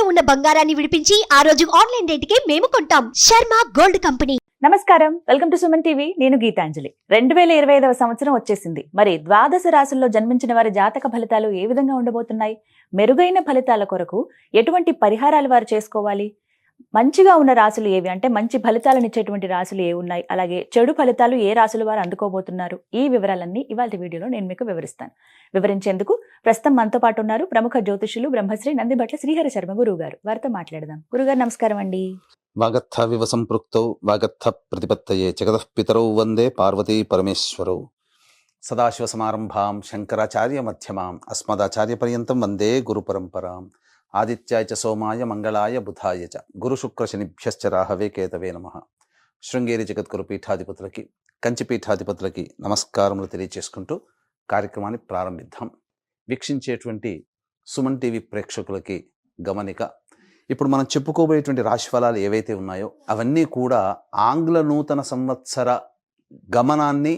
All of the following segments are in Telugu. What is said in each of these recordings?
తాకట్టులో ఉన్న బంగారాన్ని విడిపించి ఆ రోజు ఆన్లైన్ రేటుకే మేము కొంటాం. Sharma gold company. నమస్కారం, వెల్కమ్ టు సుమన్ టీవీ. నేను గీతాంజలి. 2025వ సంవత్సరం వచ్చేసింది. మరి ద్వాదశ రాశుల్లో జన్మించిన వారి జాతక ఫలితాలు ఏ విధంగా ఉండబోతున్నాయి? మెరుగైన ఫలితాల కొరకు ఎటువంటి పరిహారాలు వారు చేసుకోవాలి? మంచిగా ఉన్న రాశులు ఏవి, అంటే మంచి ఫలితాలను ఇచ్చేటువంటి రాశులు ఏ ఉన్నాయి, అలాగే చెడు ఫలితాలు ఏ రాశులు వారు అందుకోబోతున్నారు, ఈ వివరాలన్నీ ఇవాళ వీడియోలో నేను మీకు వివరిస్తాను. వివరించేందుకు ప్రస్తుతం మనతో పాటు ఉన్నారు ప్రముఖ జ్యోతిషులు బ్రహ్మశ్రీ నందిబట్ల శ్రీహరి శర్మ గురువు గారు. వారితో మాట్లాడదాం. గురుగారు నమస్కారం అండి. వాగర్థ వివ సంపృక్తౌ వాగర్థ ప్రతిపత్తయే జగతః పితరౌ వందే పార్వతీ పరమేశ్వరౌ. సదాశివ సమారంభాం శంకరాచార్య మధ్యమాం అస్మదాచార్య పర్యంతం వందే గురు పరంపరాం. ఆదిత్యాయ చ సోమాయ మంగళాయ బుధాయ చ గురు శుక్ర శనిభ్యశ్చ రాహవే కేతవే నమః. శృంగేరి జగద్గురు పీఠాధిపతులకి, కంచి పీఠాధిపతులకి నమస్కారములు తెలియచేసుకుంటూ కార్యక్రమాన్ని ప్రారంభిద్దాం. వీక్షించేటువంటి సుమన్ టీవీ ప్రేక్షకులకి గమనిక, ఇప్పుడు మనం చెప్పుకోబోయేటువంటి రాశి ఫలాలు ఏవైతే ఉన్నాయో అవన్నీ కూడా ఆంగ్ల నూతన సంవత్సర గమనాన్ని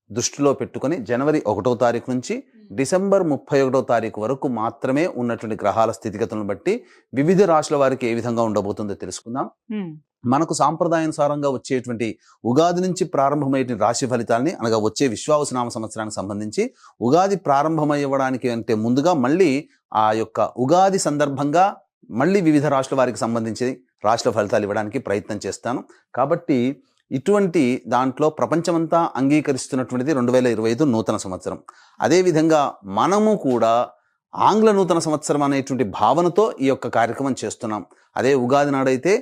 దృష్టిలో పెట్టుకొని జనవరి 1వ తారీఖు నుంచి డిసెంబర్ 31వ తారీఖు వరకు మాత్రమే ఉన్నటువంటి గ్రహాల స్థితిగతులను బట్టి వివిధ రాశుల వారికి ఏ విధంగా ఉండబోతుందో తెలుసుకుందాం. మనకు సాంప్రదాయానుసారంగా వచ్చేటువంటి ఉగాది నుంచి ప్రారంభమయ్యే రాశి ఫలితాలని, అనగా వచ్చే విశ్వావసునామ సంవత్సరానికి సంబంధించి ఉగాది ప్రారంభమయ్యడానికి అంటే ముందుగా మళ్ళీ ఆ యొక్క ఉగాది సందర్భంగా మళ్ళీ వివిధ రాశుల వారికి సంబంధించి రాశుల ఫలితాలు ఇవ్వడానికి ప్రయత్నం చేస్తాను. కాబట్టి ఇటువంటి దాంట్లో ప్రపంచమంతా అంగీకరిస్తున్నటువంటిది 2025 నూతన సంవత్సరం. అదేవిధంగా మనము కూడా ఆంగ్ల నూతన సంవత్సరం అనేటువంటి భావనతో ఈ యొక్క కార్యక్రమం చేస్తున్నాం. అదే ఉగాది నాడైతే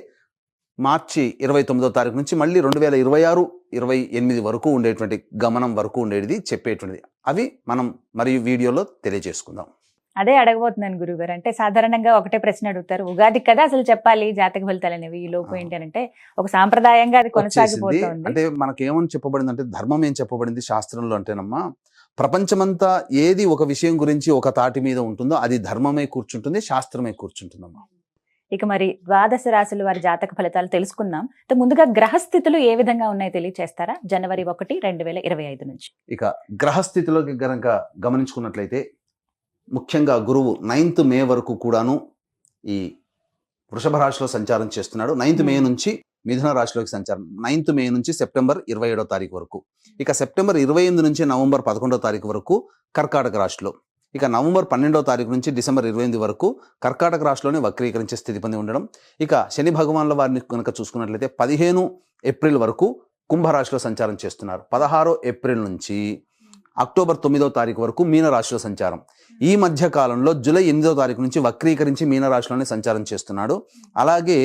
మార్చి 29వ తారీఖు నుంచి మళ్ళీ 2026-28 వరకు ఉండేటువంటి గమనం వరకు ఉండేది చెప్పేటువంటిది. అవి మనం మరియు వీడియోలో తెలియజేసుకుందాం. అదే అడగబోతున్నాను గురుగారు. అంటే సాధారణంగా ఒకటే ప్రశ్న అడుగుతారు, ఉగాది కదా అసలు చెప్పాలి జాతక ఫలితాలు అనేవి, ఈ లోపు ఏంటి అంటే ఒక సాంప్రదాయంగా అది కొనసాగిపోతుంది. అంటే మనకేమని చెప్పబడింది అంటే, ధర్మం ఏం చెప్పబడింది శాస్త్రంలో అంటేనమ్మా, ప్రపంచమంతా ఏది ఒక విషయం గురించి ఒక తాటి మీద ఉంటుందో అది ధర్మమే కూర్చుంటుంది, శాస్త్రమే కూర్చుంటుందమ్మా. ఇక మరి ద్వాదశ రాశుల వారి జాతక ఫలితాలు తెలుసుకున్నాం. ముందుగా గ్రహస్థితులు ఏ విధంగా ఉన్నాయో తెలియచేస్తారా? జనవరి 1, 2025 నుంచి. ఇక గ్రహస్థితిలోకి గనక గమనించుకున్నట్లయితే ముఖ్యంగా గురువు 9th మే వరకు కూడాను ఈ వృషభ రాశిలో సంచారం చేస్తున్నాడు. 9th మే నుంచి మిథున రాశిలోకి సంచారం, 9th మే నుంచి సెప్టెంబర్ 27వ తారీఖు వరకు. ఇక సెప్టెంబర్ 28 నుంచి నవంబర్ 11వ తారీఖు వరకు కర్కాటక రాశిలో. ఇక నవంబర్ 12వ తారీఖు నుంచి డిసెంబర్ 28 వరకు కర్కాటక రాశిలోనే వక్రీకరించే స్థితి పొంది ఉండడం. ఇక శని భగవాన్ల వారిని కనుక చూసుకున్నట్లయితే 15 ఏప్రిల్ వరకు కుంభరాశిలో సంచారం చేస్తున్నారు. 16 ఏప్రిల్ నుంచి అక్టోబర్ 9వ తారీఖు వరకు మీనరాశిలో సంచారం. ఈ మధ్య కాలంలో జూలై 8వ తారీఖు నుంచి వక్రీకరించి మీనరాశిలోనే సంచారం చేస్తున్నాడు. అలాగే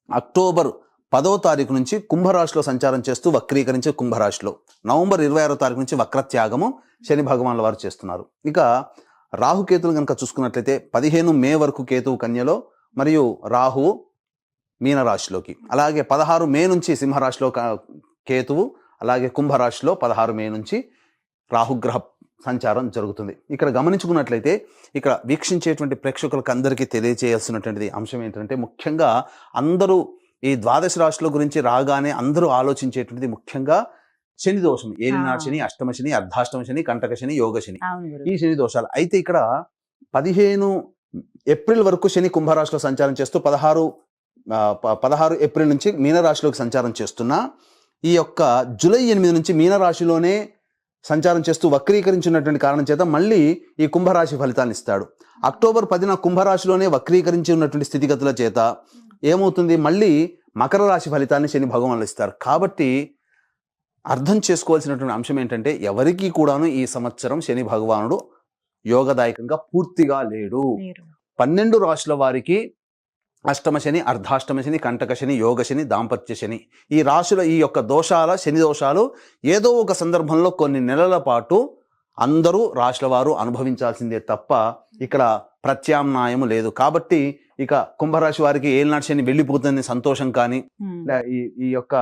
అక్టోబర్ 10వ తారీఖు నుంచి కుంభరాశిలో సంచారం చేస్తూ వక్రీకరించి కుంభరాశిలో, నవంబర్ 26వ తారీఖు నుంచి వక్రత్యాగము శని భగవాన్ల వారు చేస్తున్నారు. ఇక రాహుకేతులు కనుక చూసుకున్నట్లయితే 15 మే వరకు కేతువు కన్యలో మరియు రాహువు మీనరాశిలోకి, అలాగే 16 మే నుంచి సింహరాశిలో కేతువు, అలాగే కుంభరాశిలో 16 మే నుంచి రాహుగ్రహ సంచారం జరుగుతుంది. ఇక్కడ గమనించుకున్నట్లయితే ఇక్కడ వీక్షించేటువంటి ప్రేక్షకులకు అందరికీ తెలియజేయాల్సినటువంటి అంశం ఏంటంటే, ముఖ్యంగా అందరూ ఈ ద్వాదశ రాశుల గురించి రాగానే అందరూ ఆలోచించేటువంటిది ముఖ్యంగా శని దోషం, ఏలినాడు శని, అష్టమ శని, అర్ధాష్టమ శని, కంటక శని, యోగ శని, ఈ శని దోషాలు. అయితే ఇక్కడ 15 ఏప్రిల్ వరకు శని కుంభరాశిలో సంచారం చేస్తూ 16 ఏప్రిల్ నుంచి మీనరాశిలోకి సంచారం చేస్తున్నా, ఈ యొక్క జూలై 8 నుంచి మీనరాశిలోనే సంచారం చేస్తూ వక్రీకరించినటువంటి కారణం చేత మళ్ళీ ఈ కుంభరాశి ఫలితాన్ని ఇస్తాడు. అక్టోబర్ 10న కుంభరాశిలోనే వక్రీకరించి ఉన్నటువంటి స్థితిగతుల చేత ఏమవుతుంది, మళ్ళీ మకర రాశి ఫలితాన్ని శని భగవానులు ఇస్తారు. కాబట్టి అర్థం చేసుకోవాల్సినటువంటి అంశం ఏంటంటే, ఎవరికి కూడాను ఈ సంవత్సరం శని భగవానుడు యోగదాయకంగా పూర్తిగా లేడు. 12 రాశుల వారికి అష్టమ శని, అర్ధాష్టమ శని, కంటక శని, యోగ శని, దాంపత్య శని, ఈ రాశుల ఈ యొక్క దోషాల శని దోషాలు ఏదో ఒక సందర్భంలో కొన్ని నెలల పాటు అందరూ రాశుల వారు అనుభవించాల్సిందే తప్ప ఇక్కడ ప్రత్యామ్నాయం లేదు. కాబట్టి ఇక కుంభరాశి వారికి ఏలినాటి శని వెళ్ళిపోతుందని సంతోషం కానీ, ఈ యొక్క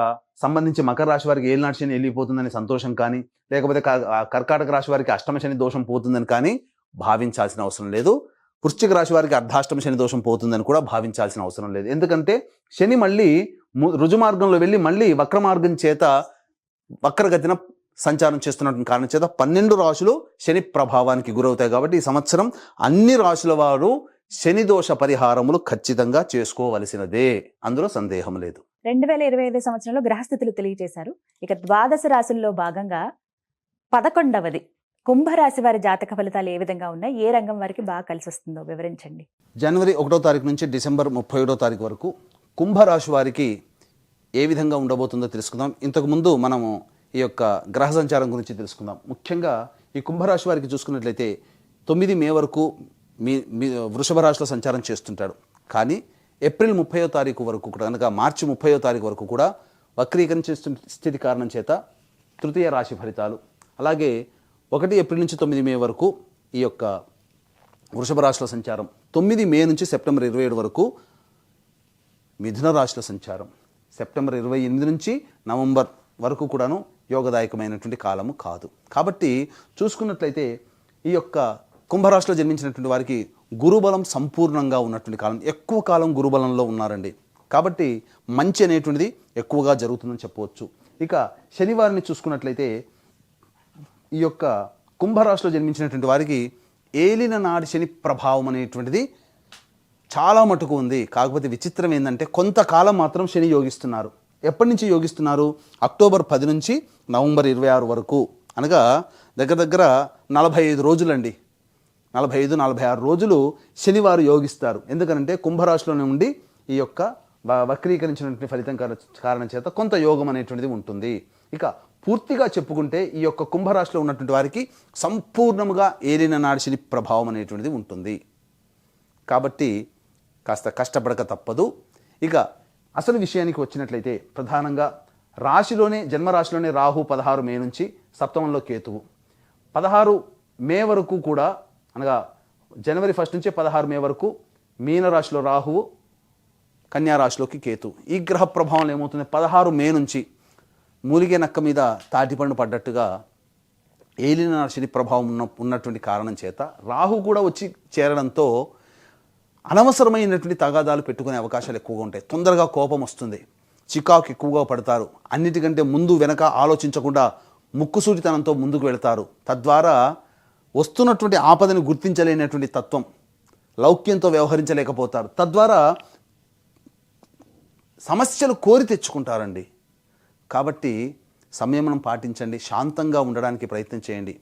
సంబంధించి మకర రాశి వారికి ఏలినాటి శని వెళ్ళిపోతుందని సంతోషం కానీ, లేకపోతే కర్కాటక రాశి వారికి అష్టమ శని దోషం పోతుందని కానీ భావించాల్సిన అవసరం లేదు. వృశ్చిక రాశి వారికి అర్ధాష్టమ శని దోషం పోతుందని కూడా భావించాల్సిన అవసరం లేదు. ఎందుకంటే శని మళ్ళీ రుజు మార్గంలో వెళ్ళి మళ్ళీ వక్ర మార్గం చేత వక్రగతిన సంచారం చేస్తున్నటువంటి కారణం చేత 12 రాశులు శని ప్రభావానికి గురవుతాయి. కాబట్టి ఈ సంవత్సరం అన్ని రాశుల వారు శని దోష పరిహారములు ఖచ్చితంగా చేసుకోవలసినదే, అందులో సందేహం లేదు. 2025 సంవత్సరంలో గ్రహస్థితులు తెలియజేశారు. ఇక ద్వాదశ రాశుల్లో భాగంగా 11వది కుంభరాశి వారి జాతక ఫలితాలు ఏ విధంగా ఉన్నాయి, ఏ రంగం వారికి బాగా కలిసి వస్తుందో వివరించండి. జనవరి 1వ తారీఖు నుంచి డిసెంబర్ 31వ తారీఖు వరకు కుంభరాశి వారికి ఏ విధంగా ఉండబోతుందో తెలుసుకుందాం. ఇంతకుముందు మనము ఈ యొక్క గ్రహ సంచారం గురించి తెలుసుకుందాం. ముఖ్యంగా ఈ కుంభరాశి వారికి చూసుకున్నట్లయితే 9 మే వరకు మీ వృషభ రాశిలో సంచారం చేస్తుంటాడు. కానీ ఏప్రిల్ 30వ తారీఖు వరకు కూడా, అనగా మార్చి 30వ తారీఖు వరకు కూడా వక్రీకరించే స్థితి కారణం చేత తృతీయ రాశి ఫలితాలు, అలాగే 1 ఏప్రిల్ నుంచి 9 మే వరకు ఈ యొక్క వృషభ రాశిలో సంచారం, 9 మే నుంచి సెప్టెంబర్ 27 వరకు మిథున రాశిలో సంచారం, సెప్టెంబర్ 28 నుంచి నవంబర్ వరకు కూడాను యోగదాయకమైనటువంటి కాలము కాదు. కాబట్టి చూసుకున్నట్లయితే ఈ యొక్క కుంభరాశిలో జన్మించినటువంటి వారికి గురుబలం సంపూర్ణంగా ఉన్నటువంటి కాలం, ఎక్కువ కాలం గురుబలంలో ఉన్నారండి. కాబట్టి మంచి అనేటువంటిది ఎక్కువగా జరుగుతుందని చెప్పవచ్చు. ఇక శనివారిని చూసుకున్నట్లయితే ఈ యొక్క కుంభరాశిలో జన్మించినటువంటి వారికి ఏలిన నాడి శని ప్రభావం అనేటువంటిది చాలా మటుకు ఉంది. కాకపోతే విచిత్రం ఏంటంటే కొంతకాలం మాత్రం శని యోగిస్తున్నారు. ఎప్పటి నుంచి యోగిస్తున్నారు? అక్టోబర్ 10 నుంచి నవంబర్ 26 వరకు, అనగా దగ్గర దగ్గర 45 రోజులండి. 45-46 రోజులు శనివారు యోగిస్తారు. ఎందుకంటే కుంభరాశిలోనే ఉండి ఈ యొక్క వక్రీకరించినటువంటి ఫలితం కారణం చేత కొంత యోగం అనేటువంటిది ఉంటుంది. ఇక పూర్తిగా చెప్పుకుంటే ఈ యొక్క కుంభరాశిలో ఉన్నటువంటి వారికి సంపూర్ణముగా ఏలిన నాడి శని ప్రభావం అనేటువంటిది ఉంటుంది. కాబట్టి కాస్త కష్టపడక తప్పదు. ఇక అసలు విషయానికి వచ్చినట్లయితే ప్రధానంగా రాశిలోనే, జన్మరాశిలోనే రాహు 16 మే నుంచి, సప్తమంలో కేతువు 16 మే వరకు కూడా, అనగా జనవరి 1 నుంచి 16 మే వరకు మీనరాశిలో రాహువు, కన్యారాశిలోకి కేతు. ఈ గ్రహ ప్రభావం ఏమవుతుంది? 16 మే నుంచి మూలిగే నక్క మీద తాటిపండు పడ్డట్టుగా ఏలిన శని ప్రభావం ఉన్నటువంటి కారణం చేత రాహు కూడా వచ్చి చేరడంతో అనవసరమైనటువంటి తగాదాలు పెట్టుకునే అవకాశాలు ఎక్కువగా ఉంటాయి. తొందరగా కోపం వస్తుంది, చికాకు ఎక్కువగా పడతారు, అన్నిటికంటే ముందు వెనక ఆలోచించకుండా ముక్కుసూటితనంతో ముందుకు వెళతారు. తద్వారా వస్తున్నటువంటి ఆపదని గుర్తించలేనటువంటి తత్వం, లౌక్యంతో వ్యవహరించలేకపోతారు. తద్వారా సమస్యలు కోరి తెచ్చుకుంటారండి. కాబట్టి సంయమనం పాటించండి, శాంతంగా ఉండడానికి ప్రయత్నం చేయండి.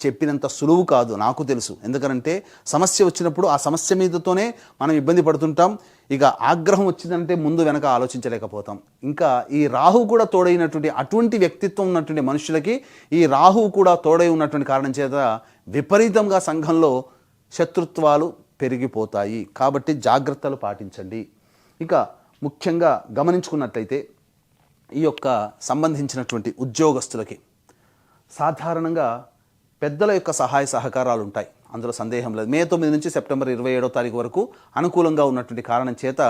చెప్పినంత సులువు కాదు, నాకు తెలుసు. ఎందుకంటే సమస్య వచ్చినప్పుడు ఆ సమస్య మీదతోనే మనం ఇబ్బంది పడుతుంటాం. ఇక ఆగ్రహం వచ్చిందంటే ముందు వెనక ఆలోచించలేకపోతాం. ఇంకా ఈ రాహు కూడా తోడైనటువంటి అటువంటి వ్యక్తిత్వం ఉన్నటువంటి మనుషులకి ఈ రాహు కూడా తోడై ఉన్నటువంటి కారణం చేత విపరీతంగా సంఘంలో శత్రుత్వాలు పెరిగిపోతాయి. కాబట్టి జాగ్రత్తలు పాటించండి. ఇక ముఖ్యంగా గమనించుకున్నట్లయితే ఈ యొక్క సంబంధించినటువంటి ఉద్యోగస్తులకి సాధారణంగా పెద్దల యొక్క సహాయ సహకారాలు ఉంటాయి, అందులో సందేహం లేదు. మే 9 నుంచి సెప్టెంబర్ 27వ తారీఖు వరకు అనుకూలంగా ఉన్నటువంటి కారణం చేత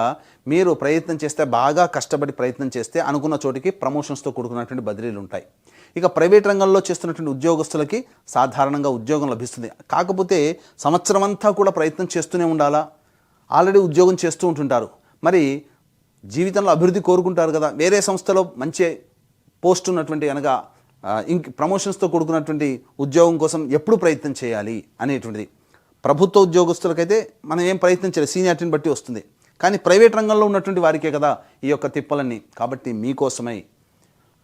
మీరు ప్రయత్నం చేస్తే, బాగా కష్టపడి ప్రయత్నం చేస్తే అనుకున్న చోటికి ప్రమోషన్స్తో కూడుకున్నటువంటి బదిలీలు ఉంటాయి. ఇక ప్రైవేట్ రంగంలో చేస్తున్నటువంటి ఉద్యోగస్తులకి సాధారణంగా ఉద్యోగం లభిస్తుంది. కాకపోతే సంవత్సరం అంతా కూడా ప్రయత్నం చేస్తూనే ఉండాలా? ఆల్రెడీ ఉద్యోగం చేస్తూ ఉంటుంటారు, మరి జీవితంలో అభివృద్ధి కోరుకుంటారు కదా. వేరే సంస్థలో మంచి పోస్ట్ ఉన్నటువంటి, అనగా ప్రమోషన్స్తో కూడుకున్నటువంటి ఉద్యోగం కోసం ఎప్పుడు ప్రయత్నం చేయాలి అనేటువంటిది. ప్రభుత్వ ఉద్యోగస్తులకైతే మనం ఏం ప్రయత్నం చేయాలి, సీనియారిటీని బట్టి వస్తుంది. కానీ ప్రైవేట్ రంగంలో ఉన్నటువంటి వారికే కదా ఈ యొక్క తిప్పలన్నీ. కాబట్టి మీకోసమై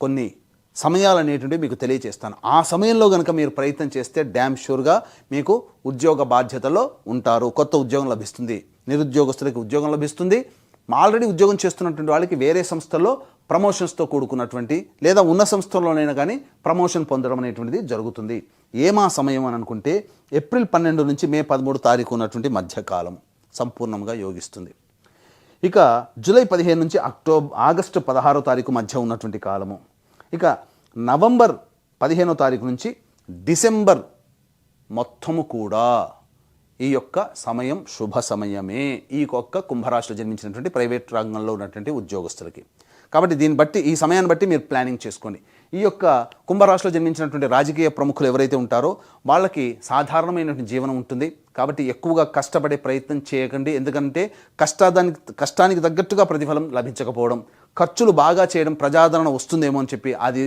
కొన్ని సమయాలు అనేటువంటివి మీకు తెలియజేస్తాను. ఆ సమయంలో కనుక మీరు ప్రయత్నం చేస్తే డ్యామ్ షూర్గా మీకు ఉద్యోగ బాధ్యతలో ఉంటారు, కొత్త ఉద్యోగం లభిస్తుంది. నిరుద్యోగస్తులకి ఉద్యోగం లభిస్తుంది. ఆల్రెడీ ఉద్యోగం చేస్తున్నటువంటి వాళ్ళకి వేరే సంస్థల్లో ప్రమోషన్స్తో కూడుకున్నటువంటి, లేదా ఉన్న సంస్థల్లోనైనా కానీ ప్రమోషన్ పొందడం అనేటువంటిది జరుగుతుంది. ఏమా సమయం అని అనుకుంటే ఏప్రిల్ 12 నుంచి మే 13 తారీఖు ఉన్నటువంటి మధ్యకాలం సంపూర్ణంగా యోగిస్తుంది. ఇక జూలై 15 నుంచి ఆగస్టు 16వ తారీఖు మధ్య ఉన్నటువంటి కాలము. ఇక నవంబర్ 15వ తారీఖు నుంచి డిసెంబర్ మొత్తము కూడా ఈ యొక్క సమయం శుభ సమయమే ఈ యొక్క కుంభరాశిలో జన్మించినటువంటి ప్రైవేట్ రంగంలో ఉన్నటువంటి ఉద్యోగస్తులకి. కాబట్టి దీన్ని బట్టి, ఈ సమయాన్ని బట్టి మీరు ప్లానింగ్ చేసుకోండి. ఈ యొక్క కుంభరాశిలో జన్మించినటువంటి రాజకీయ ప్రముఖులు ఎవరైతే ఉంటారో వాళ్ళకి సాధారణమైనటువంటి జీవనం ఉంటుంది. కాబట్టి ఎక్కువగా కష్టపడే ప్రయత్నం చేయకండి. ఎందుకంటే కష్టానికి తగ్గట్టుగా ప్రతిఫలం లభించకపోవడం, ఖర్చులు బాగా చేయడం, ప్రజాదరణ వస్తుందేమో అని చెప్పి అది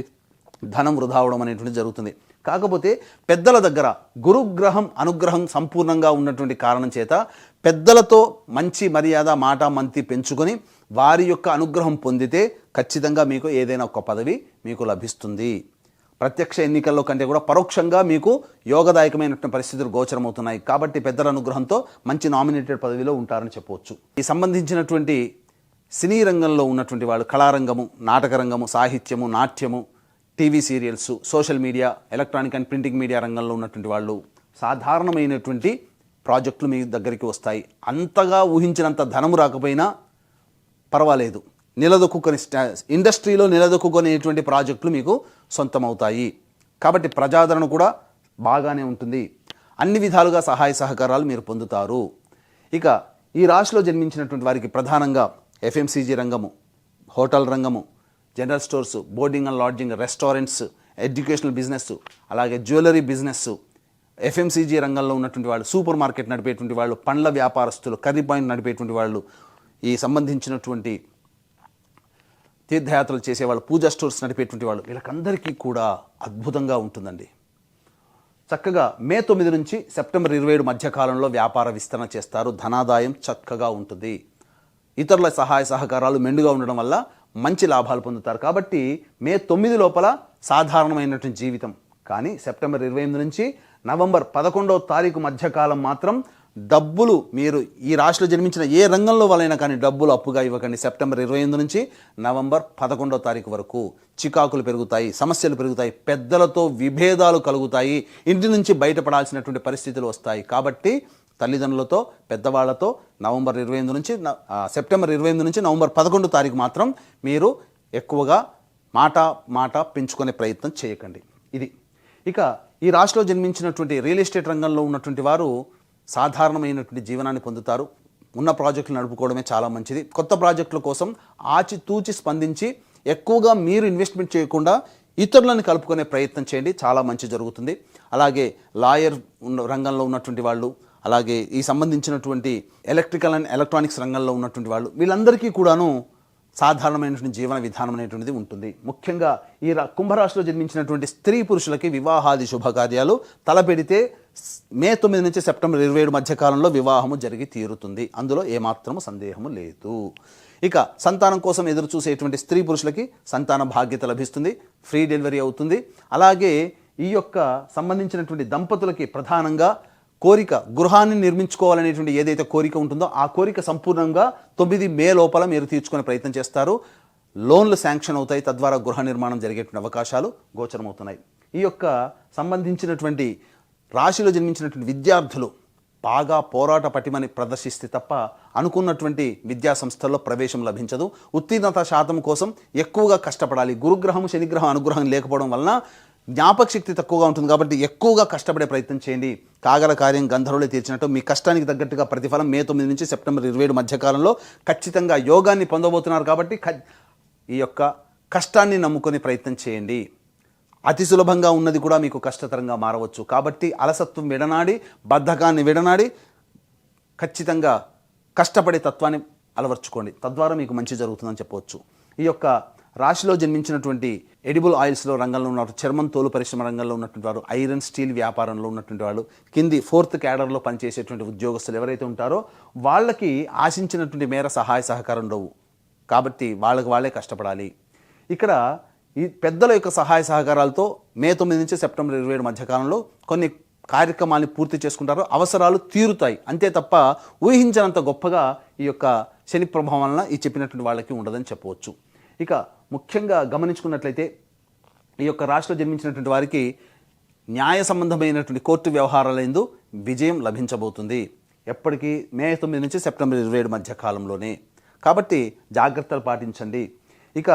ధనం వృధా అవడం అనేటువంటిది జరుగుతుంది. కాకపోతే పెద్దల దగ్గర గురుగ్రహం అనుగ్రహం సంపూర్ణంగా ఉన్నటువంటి కారణం చేత పెద్దలతో మంచి మర్యాద మాట మంతి పెంచుకొని వారి యొక్క అనుగ్రహం పొందితే ఖచ్చితంగా మీకు ఏదైనా ఒక పదవి మీకు లభిస్తుంది. ప్రత్యక్ష ఎన్నికల్లో కంటే కూడా పరోక్షంగా మీకు యోగదాయకమైనటువంటి పరిస్థితులు గోచరమవుతున్నాయి. కాబట్టి పెద్దల అనుగ్రహంతో మంచి నామినేటెడ్ పదవిలో ఉంటారని చెప్పవచ్చు. ఈ సంబంధించినటువంటి సినీ రంగంలో ఉన్నటువంటి వాళ్ళు, కళారంగము, నాటక రంగము, సాహిత్యము, నాట్యము, TV serials, social media, electronic and printing media రంగంలో ఉన్నటువంటి వాళ్ళు సాధారణమైనటువంటి ప్రాజెక్టులు మీ దగ్గరికి వస్తాయి. అంతగా ఊహించినంత ధనము రాకపోయినా పర్వాలేదు, నిలదొక్కుని ఇండస్ట్రీలో నిలదొక్కునేటువంటి ప్రాజెక్టులు మీకు సొంతమవుతాయి. కాబట్టి ప్రజాదరణ కూడా బాగానే ఉంటుంది. అన్ని విధాలుగా సహాయ సహకారాలు మీరు పొందుతారు. ఇక ఈ రాశిలో జన్మించినటువంటి వారికి ప్రధానంగా ఎఫ్ఎంసీజీ రంగము, హోటల్ రంగము, general stores, boarding and lodging, restaurants, educational business, అలాగే జ్యువెలరీ బిజినెస్, ఎఫ్ఎంసీజీ రంగంలో ఉన్నటువంటి వాళ్ళు, సూపర్ మార్కెట్ నడిపేటువంటి వాళ్ళు, పండ్ల వ్యాపారస్తులు, కర్రీ పాయింట్ నడిపేటువంటి వాళ్ళు, ఈ సంబంధించినటువంటి తీర్థయాత్రలు చేసేవాళ్ళు, పూజా స్టోర్స్ నడిపేటువంటి వాళ్ళు, వీళ్ళకందరికీ కూడా అద్భుతంగా ఉంటుందండి. చక్కగా మే 9 నుంచి సెప్టెంబర్ 27 మధ్య కాలంలో వ్యాపార విస్తరణ చేస్తారు. ధనాదాయం చక్కగా ఉంటుంది. ఇతరుల సహాయ సహకారాలు మెండుగా ఉండడం వల్ల మంచి లాభాలు పొందుతారు. కాబట్టి మే 9 లోపల సాధారణమైనటువంటి జీవితం. కానీ సెప్టెంబర్ 28 నుంచి నవంబర్ 11వ తారీఖు మధ్యకాలం మాత్రం డబ్బులు, మీరు ఈ రాశిలో జన్మించిన ఏ రంగంలో వాళ్ళైనా కానీ డబ్బులు అప్పుగా ఇవ్వకండి. సెప్టెంబర్ 28 నుంచి నవంబర్ 11వ తారీఖు వరకు చికాకులు పెరుగుతాయి, సమస్యలు పెరుగుతాయి, పెద్దలతో విభేదాలు కలుగుతాయి, ఇంటి నుంచి బయటపడాల్సినటువంటి పరిస్థితులు వస్తాయి. కాబట్టి తల్లిదండ్రులతో, పెద్దవాళ్లతో సెప్టెంబర్ 28 నుంచి నవంబర్ 11 తారీఖు మాత్రం మీరు ఎక్కువగా మాట పెంచుకునే ప్రయత్నం చేయకండి. ఇది. ఇక ఈ రాశిలో జన్మించినటువంటి రియల్ ఎస్టేట్ రంగంలో ఉన్నటువంటి వారు సాధారణమైనటువంటి జీవనాన్ని పొందుతారు. ఉన్న ప్రాజెక్టులు నడుపుకోవడమే చాలా మంచిది. కొత్త ప్రాజెక్టుల కోసం ఆచితూచి స్పందించి ఎక్కువగా మీరు ఇన్వెస్ట్మెంట్ చేయకుండా ఇతరులను కలుపుకునే ప్రయత్నం చేయండి, చాలా మంచి జరుగుతుంది. అలాగే లాయర్ రంగంలో ఉన్నటువంటి వాళ్ళు, అలాగే ఈ సంబంధించినటువంటి ఎలక్ట్రికల్ అండ్ ఎలక్ట్రానిక్స్ రంగంలో ఉన్నటువంటి వాళ్ళు, వీళ్ళందరికీ కూడాను సాధారణమైనటువంటి జీవన విధానం అనేటువంటిది ఉంటుంది. ముఖ్యంగా ఈ కుంభరాశిలో జన్మించినటువంటి స్త్రీ పురుషులకి వివాహాది శుభకార్యాలు తలపెడితే మే 9 నుంచి సెప్టెంబర్ 27 మధ్యకాలంలో వివాహము జరిగి తీరుతుంది. అందులో ఏమాత్రము సందేహము లేదు. ఇక సంతానం కోసం ఎదురు చూసేటువంటి స్త్రీ పురుషులకి సంతాన భాగ్యత లభిస్తుంది, ఫ్రీ డెలివరీ అవుతుంది. అలాగే ఈ యొక్క సంబంధించినటువంటి దంపతులకి ప్రధానంగా కోరిక, గృహాన్ని నిర్మించుకోవాలనేటువంటి ఏదైతే కోరిక ఉంటుందో ఆ కోరిక సంపూర్ణంగా 9 మే లోపల మీరు తీర్చుకునే ప్రయత్నం చేస్తారు. లోన్లు శాంక్షన్ అవుతాయి, తద్వారా గృహ నిర్మాణం జరిగేటువంటి అవకాశాలు గోచరమవుతున్నాయి. ఈ యొక్క సంబంధించినటువంటి రాశిలో జన్మించినటువంటి విద్యార్థులు బాగా పోరాట పటిమని ప్రదర్శిస్తే తప్ప అనుకున్నటువంటి విద్యా సంస్థల్లో ప్రవేశం లభించదు. ఉత్తీర్ణత శాతం కోసం ఎక్కువగా కష్టపడాలి. గురుగ్రహం, శనిగ్రహం అనుగ్రహం లేకపోవడం వలన జ్ఞాపక శక్తి తక్కువగా ఉంటుంది. కాబట్టి ఎక్కువగా కష్టపడే ప్రయత్నం చేయండి. కాగల కార్యం గంధర్వులే తీర్చినట్టు మీ కష్టానికి తగ్గట్టుగా ప్రతిఫలం మే 9 నుంచి సెప్టెంబర్ 27 మధ్యకాలంలో ఖచ్చితంగా యోగాన్ని పొందబోతున్నారు. కాబట్టి ఈ యొక్క కష్టాన్ని నమ్ముకొని ప్రయత్నం చేయండి. అతి సులభంగా ఉన్నది కూడా మీకు కష్టతరంగా మారవచ్చు. కాబట్టి అలసత్వం విడనాడి, బద్ధకాన్ని విడనాడి ఖచ్చితంగా కష్టపడే తత్వాన్ని అలవర్చుకోండి. తద్వారా మీకు మంచి జరుగుతుందని చెప్పవచ్చు. ఈ యొక్క రాశిలో జన్మించినటువంటి ఎడిబుల్ ఆయిల్స్లో రంగంలో ఉన్న చర్మం తోలు పరిశ్రమ రంగంలో ఉన్నటువంటి వారు, ఐరన్ స్టీల్ వ్యాపారంలో ఉన్నటువంటి వాళ్ళు, కింది 4th క్యాడర్లో పనిచేసేటువంటి ఉద్యోగస్తులు ఎవరైతే ఉంటారో వాళ్ళకి ఆశించినటువంటి మేర సహాయ సహకారం ఉండవు. కాబట్టి వాళ్ళే కష్టపడాలి. ఇక్కడ ఈ పెద్దల యొక్క సహాయ సహకారాలతో మే 9 నుంచి సెప్టెంబర్ 27 మధ్యకాలంలో కొన్ని కార్యక్రమాన్ని పూర్తి చేసుకుంటారు. అవసరాలు తీరుతాయి, అంతే తప్ప ఊహించినంత గొప్పగా ఈ యొక్క శని ప్రభావం వలన ఈ చెప్పినటువంటి వాళ్ళకి ఉండదని చెప్పవచ్చు. ఇక ముఖ్యంగా గమనించుకున్నట్లయితే ఈ యొక్క రాశిలో జన్మించినటువంటి వారికి న్యాయ సంబంధమైనటువంటి కోర్టు వ్యవహారాలందు విజయం లభించబోతుంది. ఎప్పటికీ మే 9 నుంచి సెప్టెంబర్ 27 మధ్య కాలంలోనే. కాబట్టి జాగ్రత్తలు పాటించండి. ఇక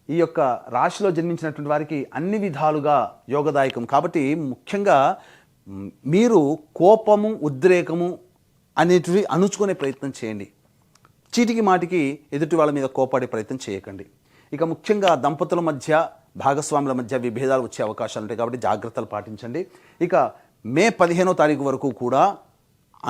ఈ యొక్క రాశిలో జన్మించినటువంటి వారికి అన్ని విధాలుగా యోగదాయకం. కాబట్టి ముఖ్యంగా మీరు కోపము, ఉద్రేకము అనేటివి అణుచుకునే ప్రయత్నం చేయండి. చీటికి మాటికి ఎదుటి వాళ్ళ మీద కోపాడే ప్రయత్నం చేయకండి. ఇక ముఖ్యంగా దంపతుల మధ్య, భాగస్వాముల మధ్య విభేదాలు వచ్చే అవకాశాలు ఉంటాయి. కాబట్టి జాగ్రత్తలు పాటించండి. ఇక మే 15వ తారీఖు వరకు కూడా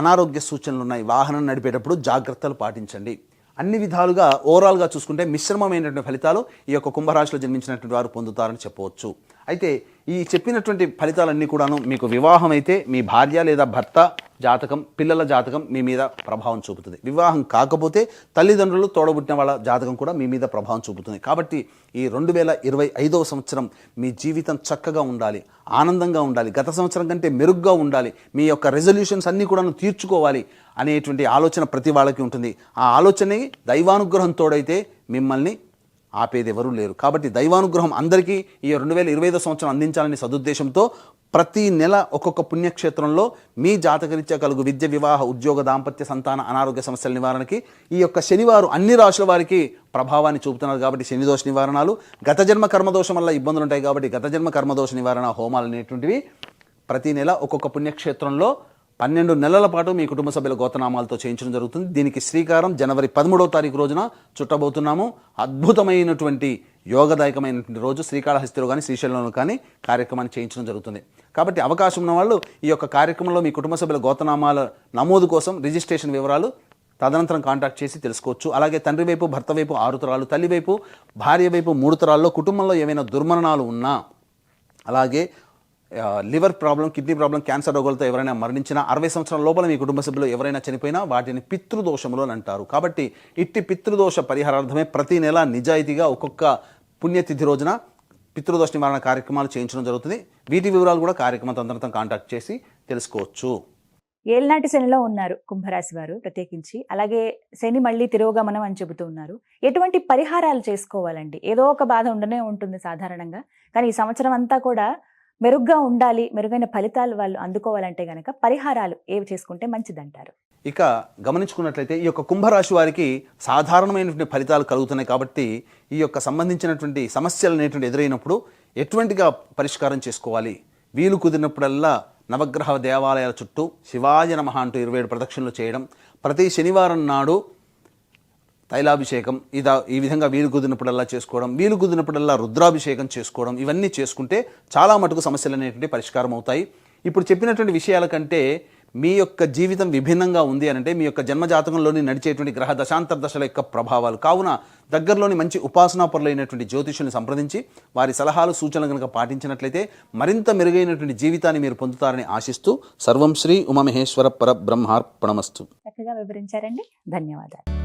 అనారోగ్య సూచనలు ఉన్నాయి. వాహనం నడిపేటప్పుడు జాగ్రత్తలు పాటించండి. అన్ని విధాలుగా ఓవరాల్గా చూసుకుంటే మిశ్రమమైనటువంటి ఫలితాలు ఈ యొక్క కుంభరాశిలో జన్మించినటువంటి వారు పొందుతారని చెప్పవచ్చు. అయితే ఈ చెప్పినటువంటి ఫలితాలన్నీ కూడాను మీకు వివాహం అయితే మీ భార్య లేదా భర్త జాతకం, పిల్లల జాతకం మీ మీద ప్రభావం చూపుతుంది. వివాహం కాకపోతే తల్లిదండ్రులు, తోడబుట్టిన వాళ్ళ జాతకం కూడా మీ మీద ప్రభావం చూపుతుంది. కాబట్టి ఈ 2025వ సంవత్సరం మీ జీవితం చక్కగా ఉండాలి, ఆనందంగా ఉండాలి, గత సంవత్సరం కంటే మెరుగ్గా ఉండాలి, మీ యొక్క రెజల్యూషన్స్ అన్నీ కూడా తీర్చుకోవాలి అనేటువంటి ఆలోచన ప్రతి వాళ్ళకి ఉంటుంది. ఆ ఆలోచనే దైవానుగ్రహం తోడైతే మిమ్మల్ని ఆపేది ఎవరూ లేరు. కాబట్టి దైవానుగ్రహం అందరికీ ఈ 2025 సంవత్సరం అందించాలని సదుద్దేశంతో ప్రతి నెల ఒక్కొక్క పుణ్యక్షేత్రంలో మీ జాతకరీత్యా కలుగు విద్య, వివాహ, ఉద్యోగ, దాంపత్య, సంతాన, అనారోగ్య సమస్యల నివారణకి ఈ యొక్క శనివారం అన్ని రాశుల వారికి ప్రభావాన్ని చూపుతున్నారు. కాబట్టి శని దోష నివారణలు, గత జన్మ కర్మదోషం వల్ల ఇబ్బందులు ఉంటాయి కాబట్టి గత జన్మ కర్మదోష నివారణ హోమాలు అనేటువంటివి ప్రతి నెల ఒక్కొక్క పుణ్యక్షేత్రంలో 12 నెలల పాటు మీ కుటుంబ సభ్యుల గోత్రనామాలతో చేయించడం జరుగుతుంది. దీనికి శ్రీకారం జనవరి 13వ తారీఖు రోజున చుట్టబోతున్నాము. అద్భుతమైనటువంటి యోగదాయకమైనటువంటి రోజు శ్రీకాళహస్తిలో కానీ శ్రీశైలంలో కానీ కార్యక్రమాన్ని చేయించడం జరుగుతుంది. కాబట్టి అవకాశం ఉన్న వాళ్ళు ఈ యొక్క కార్యక్రమంలో మీ కుటుంబ సభ్యుల గోత్రనామాల నమోదు కోసం రిజిస్ట్రేషన్ వివరాలు తదనంతరం కాంటాక్ట్ చేసి తెలుసుకోవచ్చు. అలాగే తండ్రి వైపు, భర్త వైపు 6 తరాలు, తల్లి వైపు, భార్య వైపు 3 తరాల్లో కుటుంబంలో ఏమైనా దుర్మరణాలు ఉన్నా, అలాగే liver problem, kidney problem, cancer రోగులతో ఎవరైనా మరణించినా, 60 సంవత్సరాల లోపల మీ కుటుంబ సభ్యులు ఎవరైనా చనిపోయినా వాటిని పితృదోషములు అని అంటారు. కాబట్టి ఇట్టి పితృదోష పరిహారార్థమే ప్రతి నెల నిజాయితీగా ఒక్కొక్క పుణ్యతిథి రోజున పితృదోష నివారణ కార్యక్రమాలు చేయించడం జరుగుతుంది. వీటి వివరాలు కూడా కార్యక్రమం తదనంతరం కాంటాక్ట్ చేసి తెలుసుకోవచ్చు. ఏళ్ళనాటి శనిలో ఉన్నారు కుంభరాశి వారు ప్రత్యేకించి. అలాగే శని మళ్ళీ తిరోగమనం అని చెబుతూ ఉన్నారు. ఎటువంటి పరిహారాలు చేసుకోవాలండి? ఏదో ఒక బాధ ఉండనే ఉంటుంది సాధారణంగా, కానీ ఈ సంవత్సరం అంతా కూడా మెరుగ్గా ఉండాలి, మెరుగైన ఫలితాలు వాళ్ళు అందుకోవాలంటే గనక పరిహారాలు ఏవి చేసుకుంటే మంచిదంటారు? ఇక గమనించుకున్నట్లయితే ఈ యొక్క కుంభరాశి వారికి సాధారణమైనటువంటి ఫలితాలు కలుగుతున్నాయి. కాబట్టి ఈ యొక్క సంబంధించినటువంటి సమస్యలు అనేటువంటి ఎదురైనప్పుడు ఎటువంటిగా పరిష్కారం చేసుకోవాలి? వీలు కుదిరినప్పుడల్లా నవగ్రహ దేవాలయాల చుట్టూ శివాయ నమః అంటూ 27 ప్రదక్షిణలు చేయడం, ప్రతి శనివారం నాడు తైలాభిషేకం, ఈ విధంగా వీలు కుదిరినప్పుడల్లా చేసుకోవడం, వీలు కుదిరినప్పుడల్లా రుద్రాభిషేకం చేసుకోవడం, ఇవన్నీ చేసుకుంటే చాలా మటుకు సమస్యలు అనేటువంటి పరిష్కారం అవుతాయి. ఇప్పుడు చెప్పినటువంటి విషయాల కంటే మీ యొక్క జీవితం విభిన్నంగా ఉంది అని అంటే మీ యొక్క జన్మజాతకంలోని నడిచేటువంటి గ్రహ దశాంతర దశల యొక్క ప్రభావాలు. కావున దగ్గరలోని మంచి ఉపాసనాపరులైనటువంటి జ్యోతిషుల్ని సంప్రదించి వారి సలహాలు, సూచనలు కనుక పాటించినట్లయితే మరింత మెరుగైనటువంటి జీవితాన్ని మీరు పొందుతారని ఆశిస్తూ సర్వం శ్రీ ఉమామహేశ్వర పరబ్రహ్మార్పణమస్తు. చక్కగా వివరించారండి, ధన్యవాదాలు.